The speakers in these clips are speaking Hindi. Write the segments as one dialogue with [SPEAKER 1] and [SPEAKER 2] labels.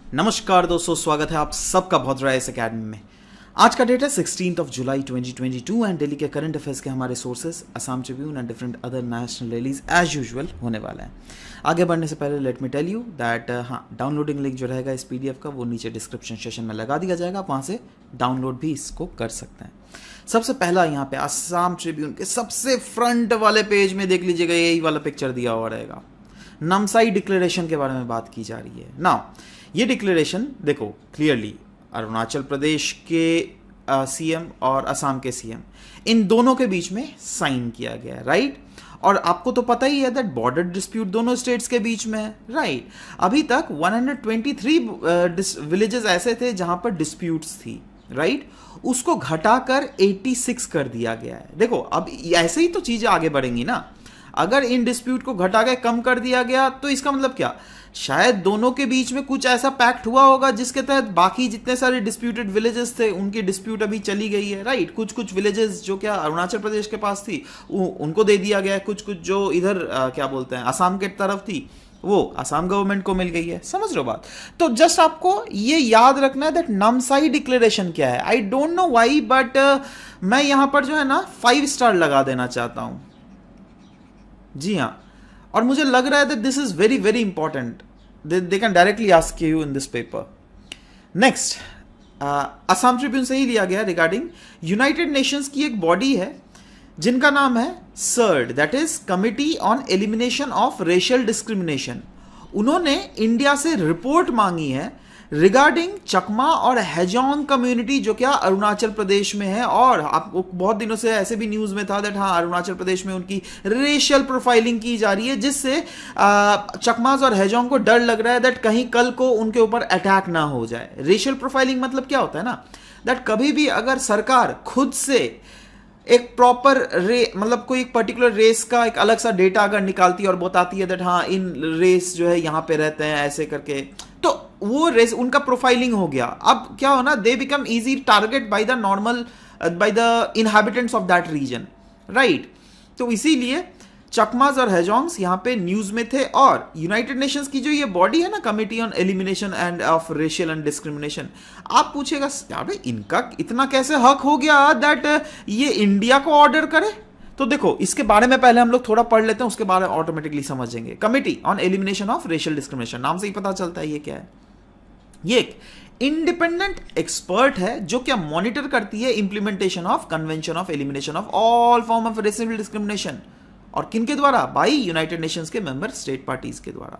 [SPEAKER 1] नमस्कार दोस्तों, स्वागत है आप सबका बहुत रहा इस अकेडमी में। आज का डेट है 16 जुलाई 2022 एंड दिल्ली के करंट अफेयर्स के हमारे sources Assam tribune and different other national rallies as usual होने वाले हैं। आगे बढ़ने से पहले let me tell you that downloading link जो रहेगा इस पीडीएफ का वो नीचे डिस्क्रिप्शन सेशन में लगा दिया जाएगा, आप वहाँ से डाउनलोड भी इसको कर सकते हैं। सबसे पहला यहाँ पे असम ट्रिब्यून के सबसे फ्रंट वाले पेज में देख लीजिएगा, यही वाला पिक्चर दिया हुआ रहेगा। नामसाई डिक्लेरेशन के बारे में बात की जा रही है ना। ये डिक्लेरेशन देखो क्लियरली अरुणाचल प्रदेश के सीएम और असम के सीएम इन दोनों के बीच में साइन किया गया है, राइट। और आपको तो पता ही है दैट बॉर्डर डिस्प्यूट दोनों स्टेट्स के बीच में है, राइट। अभी तक 123 विलेजेस ऐसे थे जहां पर डिस्प्यूट्स थी, राइट। उसको घटाकर 86 कर दिया गया है। देखो अब ऐसे ही तो चीजें आगे बढ़ेंगी ना। अगर इन डिस्प्यूट को घटा के कम कर दिया गया तो इसका मतलब क्या, शायद दोनों के बीच में कुछ ऐसा पैक्ट हुआ होगा जिसके तहत बाकी जितने सारे डिस्प्यूटेड विलेजेस थे उनकी डिस्प्यूट अभी चली गई है, राइट। कुछ कुछ विलेजेस जो क्या अरुणाचल प्रदेश के पास थी उनको दे दिया गया है, कुछ कुछ जो इधर क्या बोलते हैं असम के तरफ थी वो असम गवर्नमेंट को मिल गई है। समझ रहे हो बात। तो जस्ट आपको ये याद रखना है दैट नामसाई डिक्लेरेशन क्या है। I don't know why but मैं यहां पर जो है ना 5 स्टार लगा देना चाहता हूं। जी हाँ, और मुझे लग रहा है that this is very very important. They can directly ask you in this paper. Next Assam Tribune से ही लिया गया रिगार्डिंग यूनाइटेड नेशंस की एक बॉडी है जिनका नाम है surd, that is committee on elimination of racial discrimination. उन्होंने इंडिया से रिपोर्ट मांगी है रिगार्डिंग चकमा और हेजोंग कम्युनिटी जो क्या अरुणाचल प्रदेश में है। और आपको बहुत दिनों से ऐसे भी न्यूज में था दैट हाँ अरुणाचल प्रदेश में उनकी रेशियल प्रोफाइलिंग की जा रही है, जिससे चकमास और हेजोंग को डर लग रहा है दैट कहीं कल को उनके ऊपर अटैक ना हो जाए। रेशियल प्रोफाइलिंग मतलब क्या होता है ना, दैट कभी भी अगर सरकार खुद से एक प्रॉपर मतलब कोई एक पर्टिकुलर रेस का एक अलग सा डेटा अगर निकालती है और बताती है दैट हाँ इन रेस जो है यहां पे रहते हैं ऐसे करके, तो वो रेस उनका प्रोफाइलिंग हो गया। अब क्या हो ना, they become easy target by the normal by the inhabitants of that region, right. तो इसीलिए चकमास और हेजोंग्स यहां पे न्यूज में थे। और यूनाइटेड नेशंस की जो ये बॉडी है ना, committee on elimination end of racial and discrimination, आप पूछेगा यार इनका इतना कैसे हक हो गया दैट ये इंडिया को ऑर्डर करे। तो देखो इसके बारे में पहले हम लोग थोड़ा पढ़ लेते हैं, उसके बारे में ऑटोमेटिकली समझेंगे। Committee on elimination of racial discrimination, नाम से ही पता चलता है ये क्या है। ये एक इंडिपेंडेंट एक्सपर्ट है जो क्या मॉनिटर करती है implementation of convention of elimination of all form of racial discrimination. और किन के द्वारा, बाई यूनाइटेड नेशंस के मेंबर स्टेट पार्टीज के द्वारा।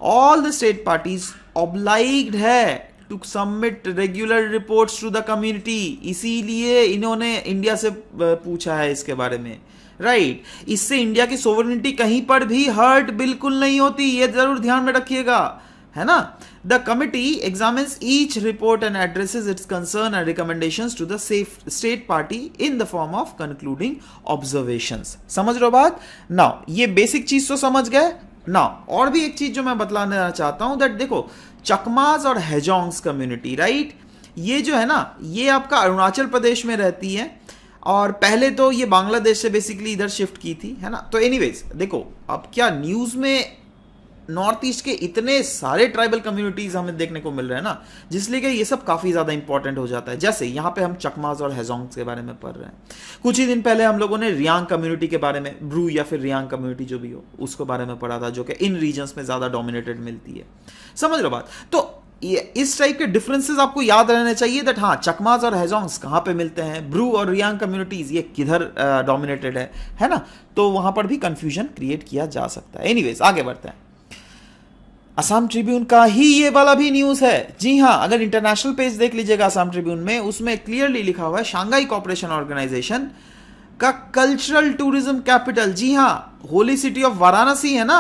[SPEAKER 1] All the state parties obliged है to submit regular reports to the community. इसीलिए इन्होंने इंडिया से पूछा है इसके बारे में, राइट। इससे इंडिया की सोवरेनिटी कहीं पर भी हर्ट बिल्कुल नहीं होती, ये जरूर ध्यान में रखिएगा, है ना। The committee examines each report and addresses its concern and recommendations to the state party in the form of concluding observations. समझ रहे हो बात। नाउ ये बेसिक चीज तो समझ गए। नाउ और भी एक चीज जो मैं बतलाना चाहता हूं दैट देखो चकमास और हेजोंग्स कम्युनिटी, राइट, ये जो है ना ये आपका अरुणाचल प्रदेश में रहती है और पहले तो ये बांग्लादेश से बेसिकली इधर शिफ्ट की थी, है ना। तो एनीवेज देखो अब क्या न्यूज में नॉर्थ ईस्ट के इतने सारे ट्राइबल कम्युनिटीज हमें देखने को मिल रहे हैं ना, जिसलिए कि ये सब काफी ज्यादा इंपॉर्टेंट हो जाता है। जैसे यहां पे हम चकमास और हेजोंग्स के बारे में पढ़ रहे हैं। कुछ ही दिन पहले हम लोगों ने रियांग कम्युनिटी के बारे में, ब्रू या फिर रियांग कम्युनिटी जो भी हो उसके बारे में पढ़ा था, जो कि इन रीजन्स में ज्यादा डोमिनेटेड मिलती है। समझ लो बात। तो इस टाइप के डिफरेंसेस आपको याद रहने चाहिए दैट हाँ चकमास और हेजोंग्स कहां पे मिलते हैं, ब्रू और रियांग कम्युनिटीज ये किधर डोमिनेटेड है ना। तो वहां पर भी कंफ्यूजन क्रिएट किया जा सकता है। एनीवेज आगे बढ़ते हैं। असम ट्रिब्यून का ही ये वाला भी न्यूज है। जी हाँ, अगर इंटरनेशनल पेज देख लीजिएगा असम ट्रिब्यून में, उसमें क्लियरली लिखा हुआ है शंघाई कोऑपरेशन ऑर्गेनाइजेशन का कल्चरल टूरिज्म कैपिटल। जी हाँ, होली सिटी ऑफ वाराणसी है ना,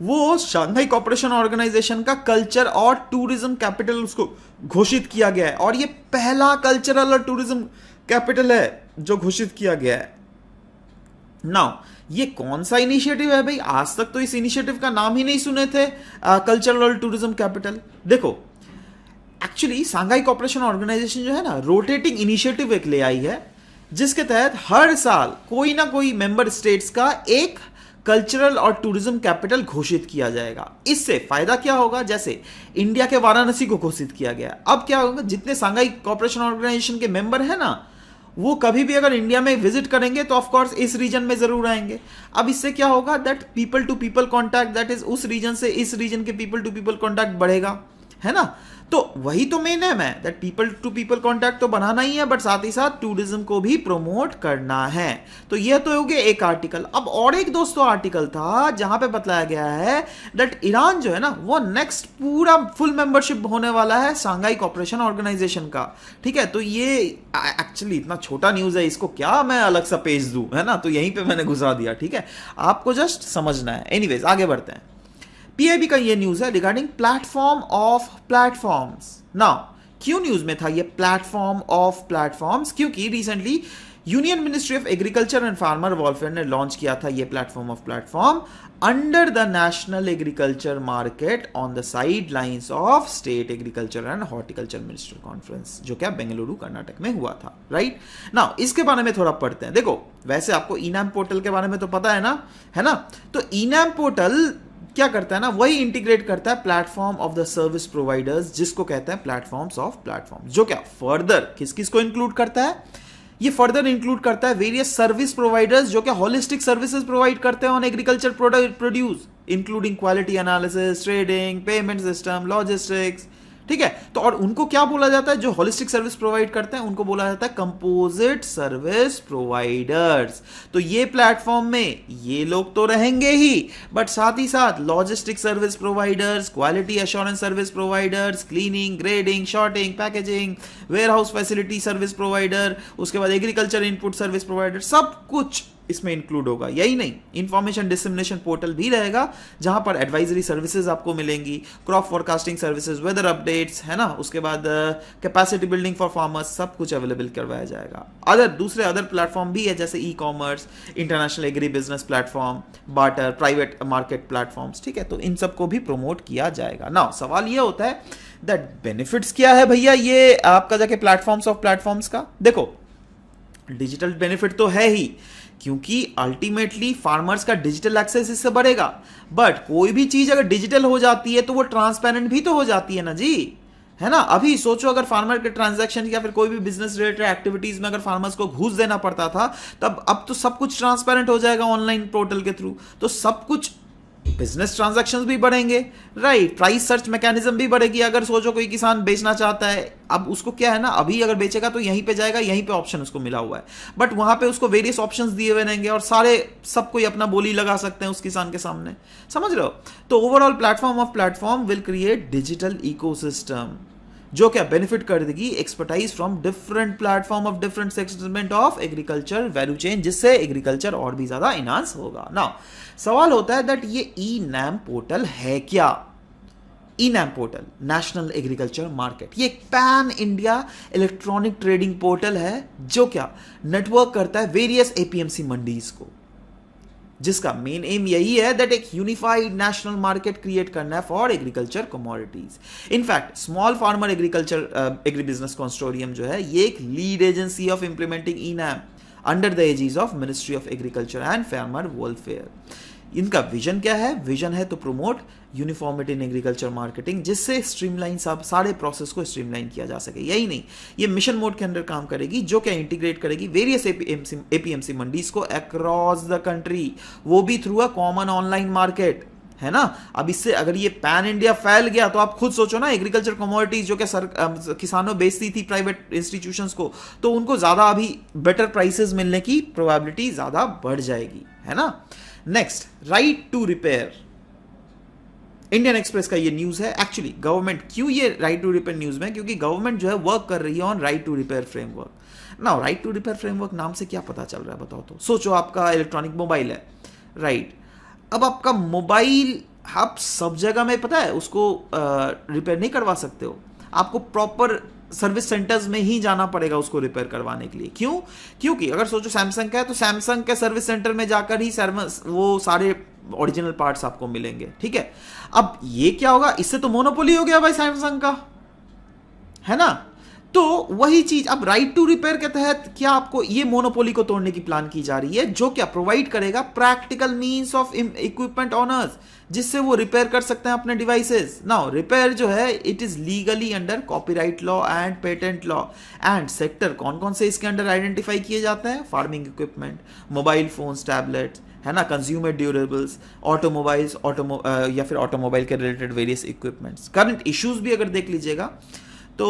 [SPEAKER 1] वो शंघाई कोऑपरेशन ऑर्गेनाइजेशन का कल्चर और टूरिज्म कैपिटल उसको घोषित किया गया है। और ये पहला कल्चरल और टूरिज्म कैपिटल है जो घोषित किया गया है। नाउ ये कौन सा इनिशिएटिव है भाई, आज तक तो इस इनिशिएटिव का नाम ही नहीं सुने थे, कल्चरल और टूरिज्म कैपिटल। देखो एक्चुअली शंघाई कोऑपरेशन ऑर्गेनाइजेशन जो है ना रोटेटिंग इनिशिएटिव एक ले आई है, जिसके तहत हर साल कोई ना कोई मेंबर स्टेट्स का एक कल्चरल और टूरिज्म कैपिटल घोषित किया जाएगा। इससे फायदा क्या होगा, जैसे इंडिया के वाराणसी को घोषित किया गया, अब क्या होगा, जितने सांघाई कोऑपरेशन ऑर्गेनाइजेशन के मेंबर हैं ना, वो कभी भी अगर इंडिया में विजिट करेंगे तो ऑफ कोर्स इस रीजन में जरूर आएंगे। अब इससे क्या होगा, that people to people contact, that is उस रीजन से इस रीजन के पीपल टू पीपल कांटेक्ट बढ़ेगा, है ना। तो वही तो मेन है, मैं that people to people contact तो बनाना ही है, बट साथ ही साथ टूरिज्म को भी प्रमोट करना है। तो यह तो हो गया एक आर्टिकल। अब और एक दोस्तों आर्टिकल था जहां पे बतलाया गया है दैट ईरान जो है ना, वो नेक्स्ट पूरा फुल मेंबरशिप होने वाला है सांघाई कोऑपरेशन ऑर्गेनाइजेशन का, ठीक है। तो ये एक्चुअली इतना छोटा न्यूज है, इसको क्या मैं अलग सा पेज दूं, है ना, तो यहीं पे मैंने घुसा दिया, ठीक है, आपको जस्ट समझना है। एनीवेज आगे बढ़ते हैं। पीआईबी का ये न्यूज है regarding platform of platforms. Now क्यों न्यूज में था ये प्लेटफॉर्म ऑफ प्लेटफॉर्म्स, क्योंकि recently union ministry of agriculture and farmer welfare ने लॉन्च किया था ये platform of platform under the national agriculture market on the side lines of state agriculture and horticulture minister conference, जो क्या बेंगलुरु कर्नाटक में हुआ था, राइट। नाउ इसके बारे में थोड़ा पढ़ते हैं। देखो वैसे आपको ई-नैम पोर्टल के बारे में तो पता है ना। तो ई-नैम पोर्टल क्या करता है ना, वही इंटीग्रेट करता है platform of the service providers, जिसको कहते हैं प्लेटफॉर्म्स ऑफ प्लेटफॉर्म, जो क्या फर्दर किस किस को इंक्लूड करता है, ये फर्दर इंक्लूड करता है वेरियस सर्विस प्रोवाइडर्स जो क्या होलिस्टिक सर्विसेज प्रोवाइड करते हैं on agriculture produce, including quality analysis, trading, payment system, logistics, ठीक है। तो और उनको क्या बोला जाता है, जो होलिस्टिक सर्विस प्रोवाइड करते हैं उनको बोला जाता है कंपोजिट सर्विस प्रोवाइडर्स। तो ये प्लेटफॉर्म में ये लोग तो रहेंगे ही, बट साथ ही साथ logistic service providers, quality assurance service providers, cleaning, grading, sorting, packaging, warehouse facility service provider, उसके बाद एग्रीकल्चर इनपुट सर्विस प्रोवाइडर, सब कुछ इसमें इंक्लूड होगा। यही नहीं, इंफॉर्मेशन डिसमिनेशन पोर्टल भी रहेगा जहां पर एडवाइजरी सर्विसेज आपको मिलेंगी, crop forecasting services, weather updates, है ना, उसके बाद कैपेसिटी बिल्डिंग फॉर फार्मर्स, सब कुछ अवेलेबल करवाया जाएगा। दूसरे अदर प्लेटफॉर्म भी है जैसे e commerce, international agri business platform, barter, private market platforms, ठीक है। तो इन सबको भी प्रमोट किया जाएगा। नाउ सवाल ये होता है दैट बेनिफिट्स क्या है भैया ये आपका जाके प्लेटफॉर्म्स ऑफ प्लेटफॉर्म्स का। देखो डिजिटल बेनिफिट तो है ही, क्योंकि अल्टीमेटली फार्मर्स का डिजिटल एक्सेस इससे बढ़ेगा, बट कोई भी चीज अगर डिजिटल हो जाती है तो वो ट्रांसपेरेंट भी तो हो जाती है ना जी, है ना। अभी सोचो अगर फार्मर के ट्रांजैक्शन या फिर कोई भी बिजनेस रिलेटेड एक्टिविटीज में अगर फार्मर्स को घूस देना पड़ता था, तब अब तो सब कुछ ट्रांसपेरेंट हो जाएगा ऑनलाइन पोर्टल के थ्रू, तो सब कुछ बिजनेस ट्रांजैक्शंस भी बढ़ेंगे, राइट। प्राइस सर्च मैकेनिज्म भी बढ़ेगी। अगर सोचो कोई किसान बेचना चाहता है, अब उसको क्या है ना, अभी अगर बेचेगा तो यहीं पे जाएगा, यहीं पे ऑप्शन उसको मिला हुआ है, बट वहां पे उसको वेरियस ऑप्शंस दिए हुए रहेंगे और सब कोई अपना बोली लगा सकते हैं उस किसान के सामने, समझ रहे हो। तो overall platform of platform will create digital ecosystem जो क्या बेनिफिट कर देगी expertise from different platform of different segment of agriculture value chain, जिससे एग्रीकल्चर और भी ज्यादा इनहांस होगा। नाउ सवाल होता है दैट ये ई-नैम पोर्टल है क्या। ई-नैम पोर्टल नेशनल एग्रीकल्चर मार्केट, ये एक pan India electronic trading portal है जो क्या नेटवर्क करता है वेरियस एपीएमसी मंडीज को, जिसका मेन एम यही है दैट एक यूनिफाइड नेशनल मार्केट क्रिएट करना है for agriculture commodities. In fact small farmer agriculture agri business consortium जो है ये एक lead agency of implementing e NAM under the aegis of ministry of agriculture and farmer welfare. इनका विजन क्या है, विजन है तो promote uniformity in agriculture marketing, जिससे स्ट्रीमलाइन सारे प्रोसेस को स्ट्रीमलाइन किया जा सके। यही नहीं, ये मिशन मोड के अंदर काम करेगी जो क्या इंटीग्रेट करेगी वेरियस एपीएमसी मंडीज को अक्रॉस द कंट्री, वो भी through a common online market, है ना। अब इससे अगर ये पैन इंडिया फैल गया तो आप खुद सोचो ना, एग्रीकल्चर कमोडिटीज जो क्या किसानों बेचती थी प्राइवेट इंस्टीट्यूशंस को, तो उनको ज्यादा अभी बेटर प्राइसेस मिलने की प्रोबेबिलिटी ज्यादा बढ़ जाएगी, है ना। Next, right to repair. Indian express का ये न्यूज है। एक्चुअली गवर्नमेंट क्यों ये राइट टू रिपेयर न्यूज में, क्योंकि गवर्नमेंट जो है वर्क कर रही है on right to repair framework. Now right to repair framework नाम से क्या पता चल रहा है बताओ तो। सोचो आपका इलेक्ट्रॉनिक मोबाइल है, राइट। अब आपका मोबाइल आप सब जगह में पता है उसको रिपेयर नहीं करवा सकते हो, आपको प्रॉपर सर्विस सेंटर्स में ही जाना पड़ेगा उसको रिपेयर करवाने के लिए। क्यों? क्योंकि अगर सोचो सैमसंग का है तो सैमसंग के सर्विस सेंटर में जाकर ही वो सारे ओरिजिनल पार्ट्स आपको मिलेंगे, ठीक है। अब ये क्या होगा, इससे तो मोनोपोली हो गया भाई सैमसंग का, है ना। तो वही चीज अब राइट टू रिपेयर के तहत क्या आपको ये मोनोपोली को तोड़ने की प्लान की जा रही है, जो क्या प्रोवाइड करेगा practical means of equipment honours, जिससे वो रिपेयर कर सकते हैं अपने डिवाइसेस। नाउ रिपेयर जो है it is legally under copyright law and patent law. And sector कौन कौन से इसके अंडर आइडेंटिफाई किए जाते हैं? Farming equipment, mobile phones, tablets, है ना, कंज्यूमर ड्यूरेबल्स, ऑटोमोबाइल्स, या फिर ऑटोमोबाइल के related various equipments. Current issues भी अगर देख लीजिएगा तो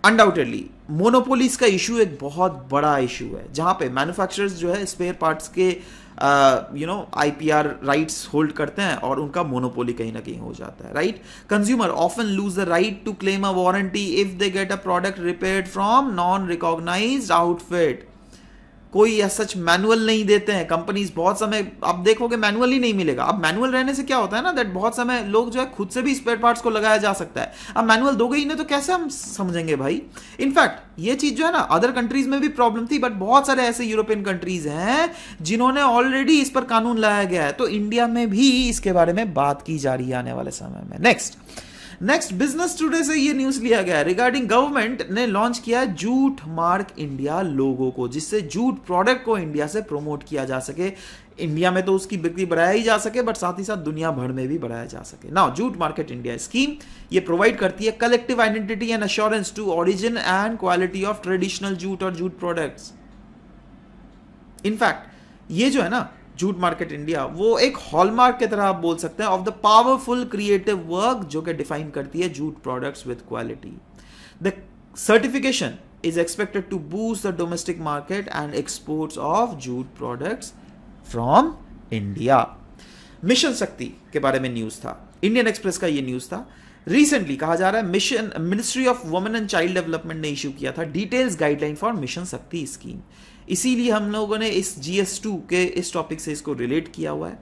[SPEAKER 1] अनडाउटेडली मोनोपोलीज का इशू एक बहुत बड़ा इशू है, जहां पे मैन्युफैक्चरर्स जो है स्पेयर पार्ट्स के आईपीआर राइट्स होल्ड करते हैं और उनका मोनोपोली कहीं ना कहीं हो जाता है, right. Consumer often lose the right to claim a warranty if they get a product repaired from non recognized outfit. कोई ऐसा सच मैनुअल नहीं देते हैं कंपनीज, बहुत समय आप देखोगे मैनुअल ही नहीं मिलेगा। अब मैनुअल रहने से क्या होता है ना, दैट बहुत समय लोग जो है खुद से भी स्पेयर पार्ट्स को लगाया जा सकता है। अब मैनुअल दोगे ही नहीं तो कैसे हम समझेंगे भाई। इनफैक्ट ये चीज जो है ना अदर कंट्रीज में भी प्रॉब्लम थी, बट बहुत सारे ऐसे यूरोपियन कंट्रीज हैं जिन्होंने ऑलरेडी इस पर कानून लाया गया है, तो इंडिया में भी इसके बारे में बात की जा रही है आने वाले समय में। नेक्स्ट बिजनेस टुडे से ये न्यूज लिया गया रिगार्डिंग गवर्नमेंट ने लॉन्च किया जूट मार्क इंडिया लोगो को, जिससे जूट प्रोडक्ट को इंडिया से प्रमोट किया जा सके। इंडिया में तो उसकी बिक्री बढ़ाया ही जा सके, बट साथ ही साथ दुनिया भर में भी बढ़ाया जा सके। Now jute market India scheme ये प्रोवाइड करती है collective identity and assurance to origin and quality of traditional jute और जूट प्रोडक्ट्स। इनफैक्ट ये जो है ना जूट मार्केट इंडिया, वो एक हॉलमार्क की तरह आप बोल सकते हैं of the powerful creative work जो कि डिफाइन करती है jute products with quality. The certification is expected to boost the domestic market and exports of jute products from India. Mission Shakti के बारे में न्यूज था, इंडियन एक्सप्रेस का ये न्यूज था। रिसेंटली कहा जा रहा है ministry of women and child development ने इश्यू किया था डिटेल्स गाइडलाइन फॉर मिशन शक्ति स्कीम। इसीलिए हम लोगों ने इस GS2 के इस टॉपिक से इसको रिलेट किया हुआ है।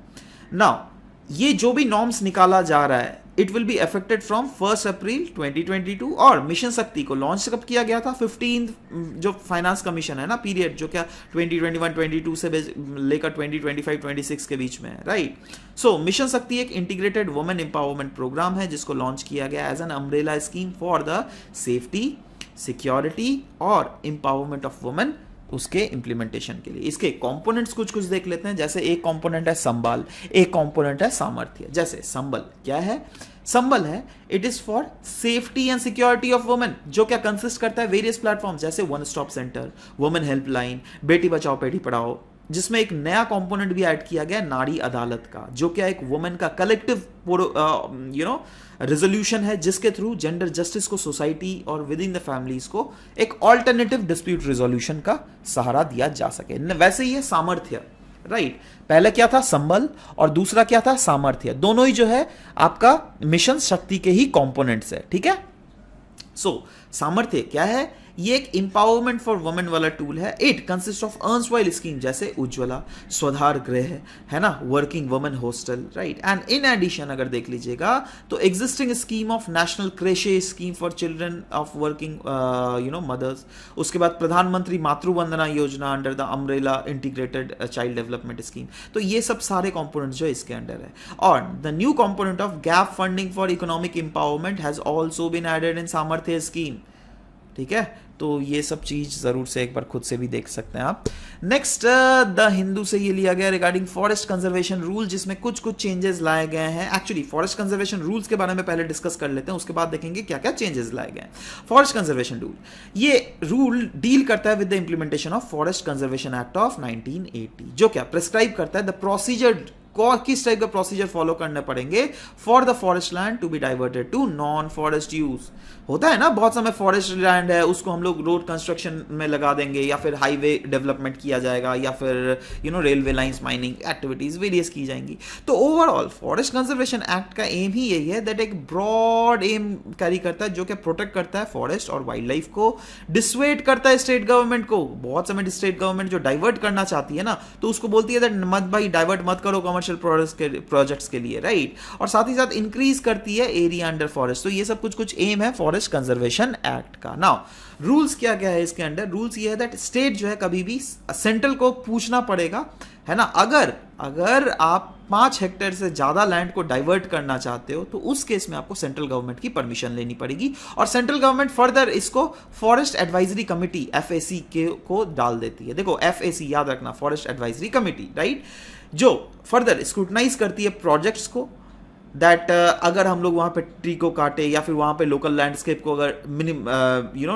[SPEAKER 1] नाउ ये जो भी नॉर्म्स निकाला जा रहा है it will be affected from 1 अप्रैल 2022। और मिशन शक्ति को लॉन्च कब किया गया था? 15 जो फाइनेंस कमीशन है ना पीरियड, जो क्या 2021-22 से लेकर 2025-26 के बीच में है, राइट। सो मिशन शक्ति एक इंटीग्रेटेड वुमेन एम्पावरमेंट प्रोग्राम है जिसको लॉन्च किया गया as an umbrella scheme for the safety, security और एम्पावरमेंट ऑफ वुमेन, उसके इंप्लीमेंटेशन के लिए। इसके कंपोनेंट्स कुछ देख लेते हैं। जैसे एक कंपोनेंट है संबल, एक कंपोनेंट है सामर्थ्य। जैसे संबल क्या है? संबल है it is for safety and security of women, जो क्या कंसिस्ट करता है वेरियस प्लेटफॉर्म जैसे one stop centre, women helpline, Beti Bachao Beti Padhao, जिसमें एक नया कंपोनेंट भी ऐड किया गया नारी अदालत का, जो क्या एक वुमेन का कलेक्टिव रेजोल्यूशन है जिसके थ्रू जेंडर जस्टिस को सोसाइटी और विद इन द फैमिलीज को एक ऑल्टरनेटिव डिस्प्यूट रेजोल्यूशन का सहारा दिया जा सके। वैसे ही है सामर्थ्य, राइट। पहले क्या था? संबल, और दूसरा क्या था? सामर्थ्य। दोनों ही जो है आपका मिशन शक्ति के ही कंपोनेंट्स है, ठीक है। सो सामर्थ्य क्या है? ये एक इंपावरमेंट फॉर वुमेन वाला टूल है। It consist of erstwhile scheme जैसे उज्ज्वला, स्वधार गृह, है ना, working women hostel, right. And in addition अगर देख लीजिएगा तो existing scheme of national creche scheme for children of working mothers, उसके बाद Pradhan Mantri Matru Vandana Yojana under the umbrella integrated child development scheme. तो ये सब सारे कॉम्पोनेंट्स जो इसके अंडर है। और the new component of gap funding for economic empowerment has also been added in Samarthya scheme, ठीक है। तो ये सब चीज जरूर से एक बार खुद से भी देख सकते हैं आप। नेक्स्ट द हिंदू से ये लिया गया रिगार्डिंग फॉरेस्ट कंजर्वेशन रूल, जिसमें कुछ चेंजेस लाए गए हैं। एक्चुअली फॉरेस्ट कंजर्वेशन रूल्स के बारे में पहले डिस्कस कर लेते हैं, उसके बाद देखेंगे क्या क्या चेंजेस लाए गए हैं। फॉरेस्ट कंजर्वेशन रूल, ये रूल डील करता है with the implementation of forest conservation act of 1980, जो क्या प्रिस्क्राइब करता है द प्रोसीजर, किस टाइप का प्रोसीजर फॉलो करने पड़ेंगे for the forest land to be diverted to non forest use. होता है ना बहुत समय फॉरेस्ट लैंड है उसको हम लोग रोड कंस्ट्रक्शन में लगा देंगे, या फिर हाईवे डेवलपमेंट किया जाएगा, या फिर railway lines, mining activities various की जाएंगी। तो ओवरऑल फॉरेस्ट कंजर्वेशन एक्ट का एम ही यही है दैट एक ब्रॉड एम कैरी करता है, जो कि प्रोटेक्ट करता है फॉरेस्ट और वाइल्ड लाइफ को, डिसवेट करता है स्टेट गवर्नमेंट को। बहुत समय स्टेट गवर्नमेंट जो डाइवर्ट करना चाहती है ना, तो उसको बोलती है दैट मत भाई डाइवर्ट मत करो कमर्शियल कमर्शियल प्रोजेक्ट्स के लिए, राइट। और साथ ही साथ इंक्रीज करती है एरिया अंडर फॉरेस्ट। तो ये सब कुछ कुछ एम है फॉरेस्ट कंजर्वेशन एक्ट का। नाउ रूल्स क्या क्या है इसके अंडर? रूल्स ये है दैट स्टेट जो है कभी भी सेंट्रल को पूछना पड़ेगा, है ना, अगर आप 5 हेक्टेयर से ज्यादा लैंड को डाइवर्ट करना चाहते हो तो उस केस में आपको सेंट्रल गवर्नमेंट की परमिशन लेनी पड़ेगी। और सेंट्रल गवर्नमेंट फर्दर इसको फॉरेस्ट एडवाइजरी कमिटी FAC को डाल देती है। देखो FAC याद रखना, फॉरेस्ट एडवाइजरी कमिटी, राइट, जो फर्दर स्क्रूटनाइज करती है प्रोजेक्ट्स को, दैट अगर हम लोग वहां पे ट्री को काटे या फिर वहां पे लोकल लैंडस्केप को अगर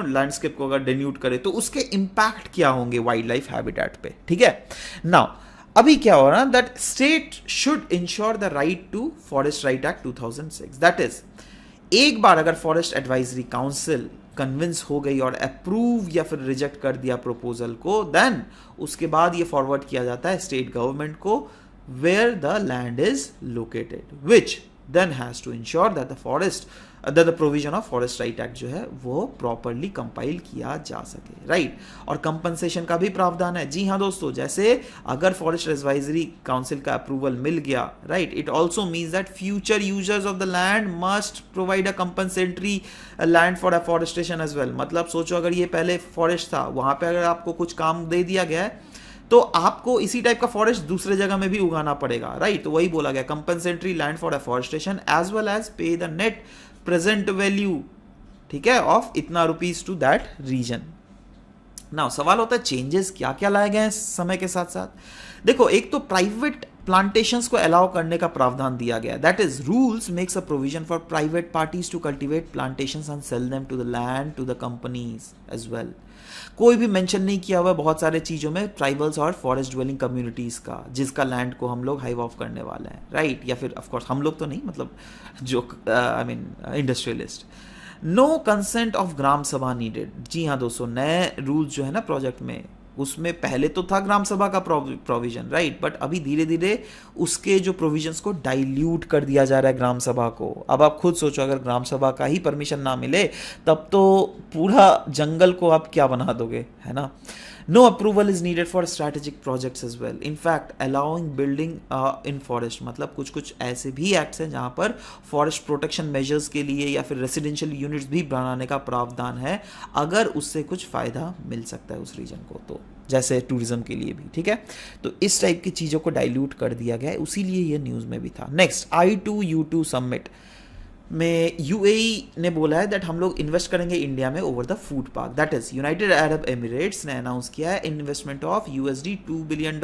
[SPEAKER 1] लैंडस्केप को अगर डेन्यूट करे तो उसके इंपैक्ट क्या होंगे वाइल्ड लाइफ हैबिटेट पे, ठीक है। नाउ अभी क्या हो रहा है that state should ensure the right to forest right act 2006। That is, एक बार अगर फॉरेस्ट एडवाइजरी काउंसिल कन्विंस हो गई और अप्रूव या फिर रिजेक्ट कर दिया प्रपोजल को, देन उसके बाद ये फॉरवर्ड किया जाता है स्टेट गवर्नमेंट को where the land is located, which then has to ensure that the provision of forest right act जो है वो properly compile किया जा सके, right। और compensation का भी प्रावधान है। जी हाँ दोस्तों, जैसे अगर forest advisory council का approval मिल गया, right, it also means that future users of the land must provide a compensatory land for afforestation as well। मतलब सोचो अगर ये पहले forest था, वहां पे अगर आपको कुछ काम दे दिया गया है तो आपको इसी टाइप का फॉरेस्ट दूसरे जगह में भी उगाना पड़ेगा, राइट। तो वही बोला गया, compensatory land for afforestation as well as pay the net present value, ठीक है, ऑफ इतना rupees to that region. Now सवाल होता है चेंजेस क्या क्या लाए गए हैं समय के साथ साथ। देखो, एक तो प्राइवेट प्लांटेशंस को अलाउ करने का प्रावधान दिया गया, that is rules makes a provision for private parties to cultivate plantations and sell them to the land to the companies as well. कोई भी मेंशन नहीं किया हुआ बहुत सारे चीजों में ट्राइबल्स और फॉरेस्ट ड्वेलिंग कम्युनिटीज का, जिसका लैंड को हम लोग हाइव ऑफ करने वाले हैं, राइट। या फिर ऑफ कोर्स हम लोग तो नहीं, मतलब जो I mean industrialist. No consent of gram sabha needed. जी हाँ दोस्तों, नए रूल्स जो है ना प्रोजेक्ट में, उसमें पहले तो था ग्राम सभा का प्रोविजन, राइट, बट अभी धीरे धीरे उसके जो प्रोविजंस को डाइल्यूट कर दिया जा रहा है ग्राम सभा को। अब आप खुद सोचो, अगर ग्राम सभा का ही परमिशन ना मिले तब तो पूरा जंगल को आप क्या बना दोगे, है ना। No approval is needed for strategic projects as well, in fact allowing building in forest. मतलब कुछ कुछ ऐसे भी एक्ट्स हैं जहां पर फॉरेस्ट प्रोटेक्शन मेजर्स के लिए या फिर रेसिडेंशियल यूनिट्स भी बनाने का प्रावधान है, अगर उससे कुछ फायदा मिल सकता है उस रीजन को, तो जैसे टूरिज्म के लिए भी, ठीक है। तो इस टाइप की चीजों को डाइल्यूट कर दिया गया है, उसीलिए ये न्यूज में भी था। नेक्स्ट, I2U2 समिट में UAE ने बोला है दैट हम लोग इन्वेस्ट करेंगे इंडिया में over the food park. That is United Arab Emirates ने अनाउंस किया है इन्वेस्टमेंट ऑफ $2 बिलियन,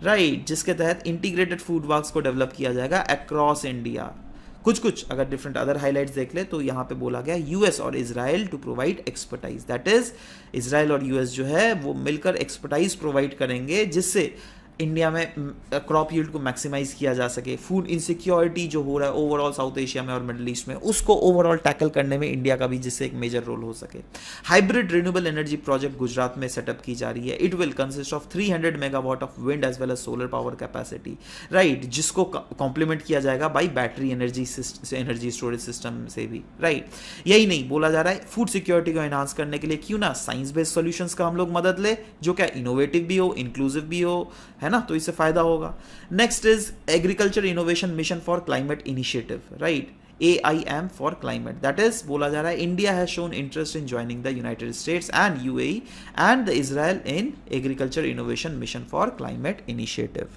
[SPEAKER 1] राइट, जिसके तहत इंटीग्रेटेड फूड पार्क्स को डेवलप किया जाएगा अक्रॉस इंडिया। कुछ अगर डिफरेंट अदर हाईलाइट्स देख ले तो यहाँ पे बोला गया US और Israel to provide expertise. That is Israel और US जो है वो मिलकर एक्सपर्टाइज प्रोवाइड करेंगे, जिससे इंडिया में क्रॉप यील्ड को मैक्सिमाइज किया जा सके। फूड इनसिक्योरिटी जो हो रहा है ओवरऑल साउथ एशिया में और मिडिल ईस्ट में, उसको ओवरऑल टैकल करने में इंडिया का भी जिससे एक मेजर रोल हो सके। Hybrid renewable energy project Gujarat में सेटअप की जा रही है। It will consist of 300 megawatt of wind as well as solar power capacity, right, जिसको कॉम्प्लीमेंट किया जाएगा by battery energy storage system से भी, राइट। यही नहीं, बोला जा रहा है फूड सिक्योरिटी को एनहांस करने के लिए क्यों ना साइंस बेस्ड सॉल्यूशंस का हम लोग मदद ले, जो क्या इनोवेटिव भी हो, इंक्लूसिव भी हो, है ना, तो इससे फायदा होगा। Next is agriculture innovation mission for climate initiative, right, AIM for climate. That is बोला जा रहा है India has shown interest in joining the United states and UAE and the Israel in agriculture innovation mission for climate initiative.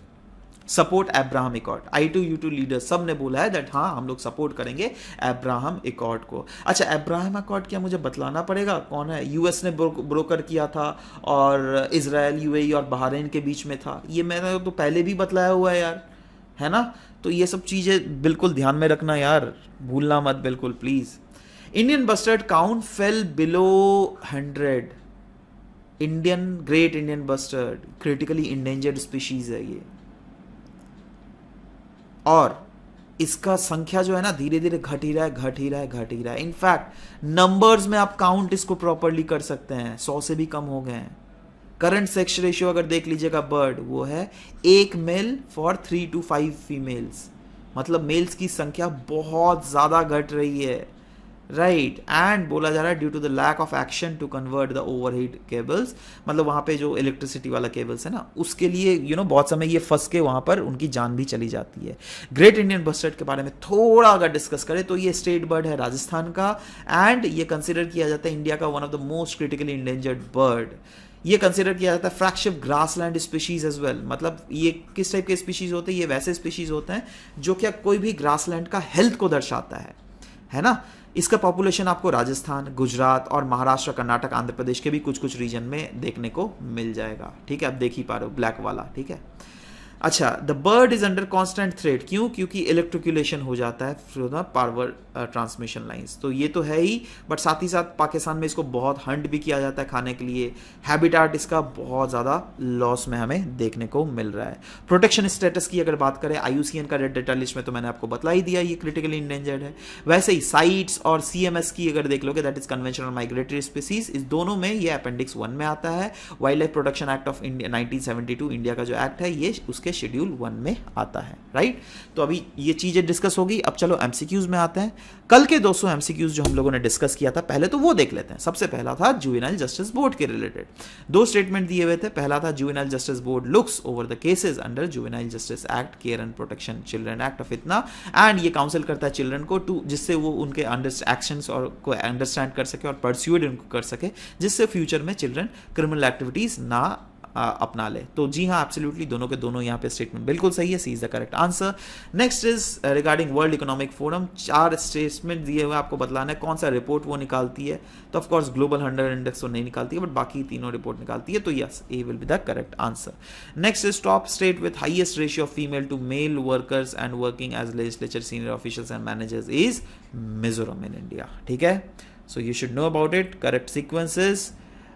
[SPEAKER 1] Support Abraham accord. I2U2 leaders सब ने बोला है दैट हाँ हम लोग सपोर्ट करेंगे अब्राहम एकॉर्ड को। अच्छा, अब्राहम एकॉर्ड क्या मुझे बतलाना पड़ेगा कौन है? US ने ब्रोकर किया था और इजराइल, UAE और बहरीन के बीच में था। ये मैंने तो पहले भी बतलाया हुआ है यार, है ना। तो ये सब चीजें बिल्कुल ध्यान में रखना यार, भूलना मत बिल्कुल please. Indian bustard count fail below 100। Great Indian bustard critically endangered species है ये, और इसका संख्या जो है ना धीरे धीरे घट ही रहा है। इनफैक्ट नंबर्स में आप काउंट इसको प्रॉपरली कर सकते हैं, 100 से भी कम हो गए हैं। करंट सेक्स रेशियो अगर देख लीजिएगा बर्ड, वो है 1 मेल फॉर 3 to 5 फीमेल्स। मतलब मेल्स की संख्या बहुत ज्यादा घट रही है, राइट, एंड बोला जा रहा है due to the lack of action to convert the overhead cables, मतलब वहाँ पे जो इलेक्ट्रिसिटी वाला केबल्स है ना, उसके लिए बहुत समय ये फंस के वहाँ पर उनकी जान भी चली जाती है। ग्रेट इंडियन बस्टर्ड के बारे में थोड़ा अगर डिस्कस करें तो ये स्टेट बर्ड है राजस्थान का, एंड ये कंसिडर किया जाता है इंडिया का one of the most critically endangered bird. ये कंसिडर किया जाता है flagship grassland species as well, मतलब ये किस टाइप के स्पीशीज होते हैं, ये वैसे स्पीशीज होते हैं जो क्या कोई भी ग्रासलैंड का हेल्थ को दर्शाता है ना। इसका पॉपुलेशन आपको राजस्थान, गुजरात और महाराष्ट्र, कर्नाटक, आंध्र प्रदेश के भी कुछ कुछ रीजन में देखने को मिल जाएगा। ठीक है, आप देख ही पा रहे हो ब्लैक वाला। ठीक है, अच्छा, the bird is under constant threat, क्यों? क्योंकि इलेक्ट्रिकुलेशन हो जाता है through the power transmission lines, तो ये तो है ही, बट साथ ही साथ पाकिस्तान में इसको बहुत हंट भी किया जाता है खाने के लिए। हैबिटाट इसका बहुत ज़्यादा लॉस में हमें देखने को मिल रहा है। प्रोटेक्शन स्टेटस की अगर बात करें, IUCN का रेड डेटा लिस्ट में तो मैंने आपको बतला ही दिया, ये क्रिटिकली इंडेंजर्ड है। वैसे ही साइट्स और CMS की अगर देख लोगे, that is conventional migratory species, इस दोनों में ये अपेंडिक्स 1 में आता है। Wild life protection act of India 1972 India का जो एक्ट है, ये उसके शेड्यूल 1 में आता है। राइट, तो अभी ये चीजें डिस्कस होगी। अब चलो MCQs में आते हैं। कल के 200 MCQs जो हम लोगों ने डिस्कस किया था, पहले तो वो देख लेते हैं। सबसे पहला था जुवेनाइल जस्टिस बोर्ड के रिलेटेड, 2 स्टेटमेंट दिए हुए थे। पहला था juvenile justice board looks over the cases under juvenile justice act, care and protection children act of इतना, एंड ये काउंसिल करता है चिल्ड्रन को टू, जिससे वो उनके एक्शंस और को अंडरस्टैंड कर सके और परस्यूड उनको कर सके, जिससे फ्यूचर में चिल्ड्रन क्रिमिनल एक्टिविटीज ना अपना ले। तो जी हाँ, एब्सोल्युटली दोनों के दोनों यहाँ पे स्टेटमेंट बिल्कुल सही है, C is the correct answer. Next is regarding World Economic Forum, 4 statement दिए हुए, आपको बतलाना है कौन सा रिपोर्ट वो निकालती है। तो ऑफ कोर्स ग्लोबल 100 इंडेक्स तो नहीं निकालती है, बट बाकी तीनों रिपोर्ट निकालती है, तो yes, A will be the correct answer. Next is top state with highest ratio of female to male workers and working age legislature senior officials and managers is Mizoram in India. ठीक है, so you should know about it. Correct sequences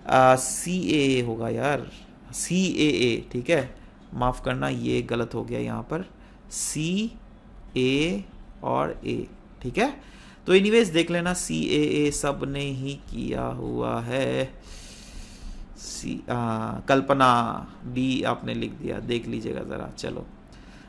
[SPEAKER 1] CAA होगा यार, CAA। ठीक है, माफ़ करना, ये गलत हो गया यहाँ पर, CA और A। ठीक है, तो एनीवेज देख लेना, CAA सब ने ही किया हुआ है। कल्पना D आपने लिख दिया, देख लीजिएगा ज़रा। चलो,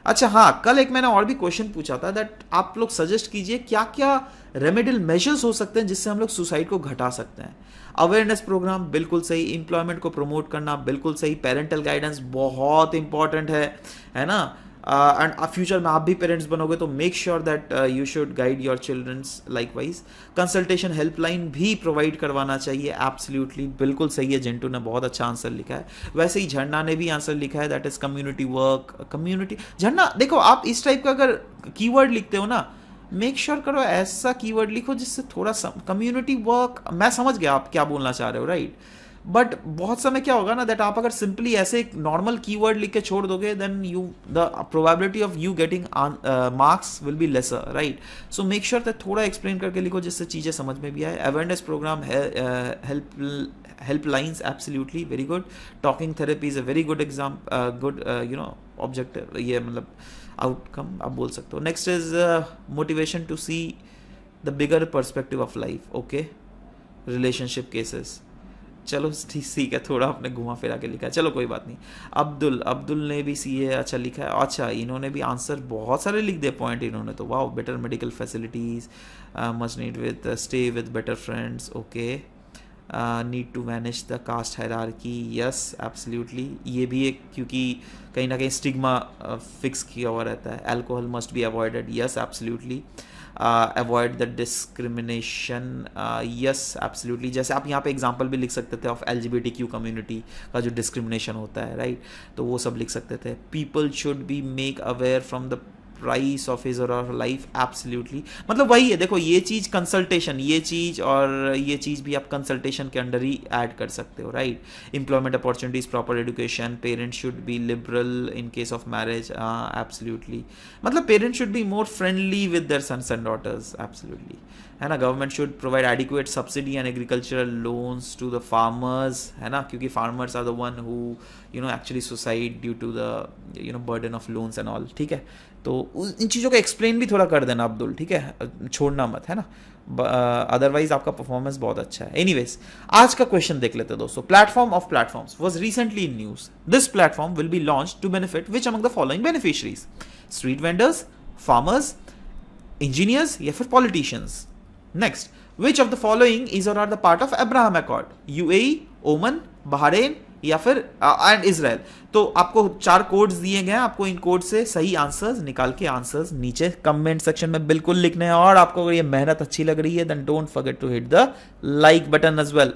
[SPEAKER 1] अच्छा हाँ, कल एक मैंने और भी क्वेश्चन पूछा था, दैट आप लोग सजेस्ट कीजिए क्या क्या रेमेडियल मेजर्स हो सकते हैं जिससे हम लोग सुसाइड को घटा सकते हैं। अवेयरनेस प्रोग्राम बिल्कुल सही, एम्प्लॉयमेंट को प्रमोट करना बिल्कुल सही, पेरेंटल गाइडेंस बहुत इंपॉर्टेंट है ना। एंड फ्यूचर में आप भी पेरेंट्स बनोगे तो make sure that you should guide your childrens likewise. Consultation helpline भी प्रोवाइड करवाना चाहिए, एब्सोल्युटली बिल्कुल सही है, जिंटू ने बहुत अच्छा आंसर लिखा है। वैसे ही झरना ने भी आंसर लिखा है, that is community work. Community, झरना देखो, आप इस टाइप का अगर कीवर्ड लिखते हो ना, मेक श्योर करो ऐसा कीवर्ड लिखो जिससे थोड़ा कम्युनिटी वर्क, मैं समझ गया आप क्या बोलना चाह रहे हो, राइट, बट बहुत समय क्या होगा ना, दैट आप अगर सिंपली ऐसे एक नॉर्मल कीवर्ड लिख के छोड़ दोगे, then you the probability of you getting marks will be lesser, right. So make sure that थोड़ा एक्सप्लेन करके लिखो जिससे चीज़ें समझ में भी आए। Awareness program, helplines, absolutely very good. Talking therapy is a very good exam, good objective, ये मतलब आउटकम आप बोल सकते हो। Next is motivation to see the bigger perspective of life, okay. Relationship cases, चलो ठीक है, थोड़ा आपने घुमा फिरा के लिखा है, चलो कोई बात नहीं। अब्दुल ने भी CA अच्छा लिखा है। अच्छा, इन्होंने भी आंसर बहुत सारे लिख दिए, पॉइंट इन्होंने तो, वाह। Better medical facilities, must need with stay with better friends, okay. Need to manage the caste hierarchy, yes absolutely, ये भी एक, क्योंकि कहीं ना कहीं स्टिग्मा फिक्स किया हुआ रहता है। Alcohol must be avoided, yes absolutely. Avoid the discrimination, yes absolutely. जैसे आप यहाँ पे एग्जांपल भी लिख सकते थे ऑफ LGBTQ कम्युनिटी का जो डिस्क्रिमिनेशन होता है, राइट, तो वो सब लिख सकते थे। People should be make aware from the price of his और आवर लाइफ, एब्सोल्युटली। मतलब वही है, देखो ये चीज़ कंसल्टेशन, ये चीज़ और ये चीज़ भी आप कंसल्टेशन के अंडर ही ऐड कर सकते हो, right. Employment opportunities, proper education, parents should be liberal in case of marriage, absolutely. मतलब parents should be more friendly with their sons and daughters, absolutely, है ना। Government should provide adequate subsidy and agricultural loans to the farmers, है ना, क्योंकि farmers are the one who actually suicide due to the burden of loans and all, ठीक है। तो इन चीज़ों को एक्सप्लेन भी थोड़ा कर देना अब्दुल, ठीक है, छोड़ना मत, है ना, अदरवाइज आपका परफॉर्मेंस बहुत अच्छा है। एनीवेज, आज का क्वेश्चन देख लेते हैं दोस्तों। Platform of platforms was recently in news. This platform will be launch to benefit which among the following beneficiaries? Street vendors, farmers, engineers या फिर politicians? Next, which of the following is और are the part of Abraham Accord? UAE, Oman, Bahrain या फिर एंड इजराइल। तो आपको 4 कोड्स दिए गए हैं, आपको इन कोड से सही आंसर्स निकाल के आंसर्स नीचे कमेंट सेक्शन में बिल्कुल लिखने हैं। और आपको अगर ये मेहनत अच्छी लग रही है then don't forget to hit the like button as well.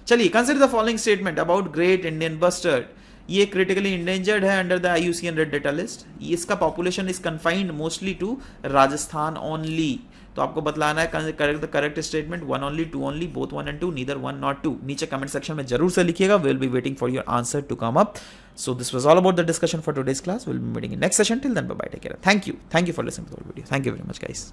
[SPEAKER 1] चलिए, consider the following statement about great Indian bustard. ये क्रिटिकली इंडेंजर्ड है under the IUCN red data list. इसका population is confined mostly to Rajasthan only. तो आपको बतलाना है correct statement, 1 only, 2 only, both 1 and 2, neither 1 not 2। नीचे कमेंट सेक्शन में जरूर से लिखिएगा, will be waiting for your answer to come up. So this was all about the discussion for today's class. Will be meeting in next session. Till then bye bye, take care, thank you for listening to the video, thank you very much guys.